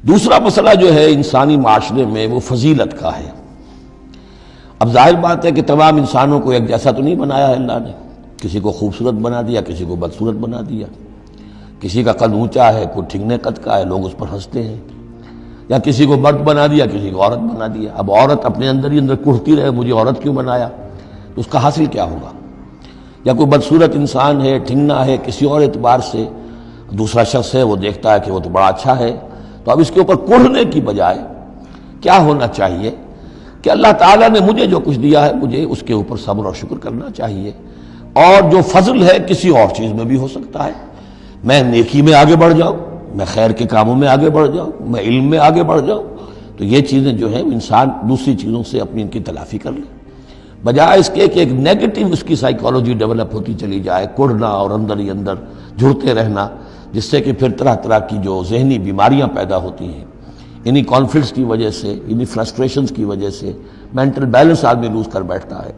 دوسرا مسئلہ جو ہے انسانی معاشرے میں وہ فضیلت کا ہے۔ اب ظاہر بات ہے کہ تمام انسانوں کو ایک جیسا تو نہیں بنایا ہے اللہ نے، کسی کو خوبصورت بنا دیا، کسی کو بدصورت بنا دیا، کسی کا قد اونچا ہے، کوئی ٹھگنے قد کا ہے، لوگ اس پر ہنستے ہیں، یا کسی کو مرد بنا دیا، کسی کو عورت بنا دیا۔ اب عورت اپنے اندر ہی اندر کڑھتی رہے مجھے عورت کیوں بنایا، تو اس کا حاصل کیا ہوگا؟ یا کوئی بدصورت انسان ہے، ٹھگنا ہے کسی اور اعتبار سے، دوسرا شخص ہے وہ دیکھتا ہے کہ وہ تو بڑا اچھا ہے، تو اب اس کے اوپر کڑھنے کی بجائے کیا ہونا چاہیے کہ اللہ تعالیٰ نے مجھے جو کچھ دیا ہے مجھے اس کے اوپر صبر اور شکر کرنا چاہیے، اور جو فضل ہے کسی اور چیز میں بھی ہو سکتا ہے، میں نیکی میں آگے بڑھ جاؤں، میں خیر کے کاموں میں آگے بڑھ جاؤں، میں علم میں آگے بڑھ جاؤں، تو یہ چیزیں جو ہیں انسان دوسری چیزوں سے اپنی ان کی تلافی کر لے، بجائے اس کے کہ ایک نیگیٹو اس کی سائیکالوجی ڈیولپ ہوتی چلی جائے، کڑھنا اور اندر ہی اندر جھڑتے رہنا، جس سے کہ پھر طرح طرح کی جو ذہنی بیماریاں پیدا ہوتی ہیں، انہی کانفلکٹس کی وجہ سے، انہی فرسٹریشنز کی وجہ سے مینٹل بیلنس آدمی لوز کر بیٹھتا ہے۔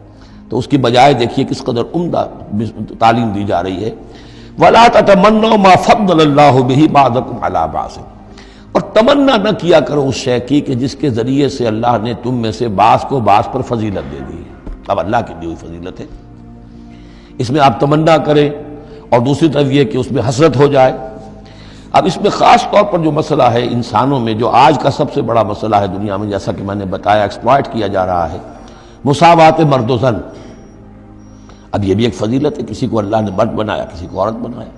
تو اس کی بجائے دیکھیے کس قدر عمدہ تعلیم دی جا رہی ہے، وَلَا تَتَمَنَّوْا مَا فَضَّلَ اللَّهُ بِهِ بَعْضَكُمْ عَلَىٰ بَعْضٍ، اور تمنا نہ کیا کرو اس شے کی کہ جس کے ذریعے سے اللہ نے تم میں سے بعض کو بعض پر فضیلت دے دی ہے۔ اب اللہ کی دی ہوئی فضیلت ہے، اس میں آپ تمنا کریں، اور دوسری طرف یہ کہ اس میں حسرت ہو جائے۔ اب اس میں خاص طور پر جو مسئلہ ہے انسانوں میں، جو آج کا سب سے بڑا مسئلہ ہے دنیا میں، جیسا کہ میں نے بتایا ایکسپلائٹ کیا جا رہا ہے، مساوات مرد و زن۔ اب یہ بھی ایک فضیلت ہے، کسی کو اللہ نے مرد بنایا، کسی کو عورت بنایا۔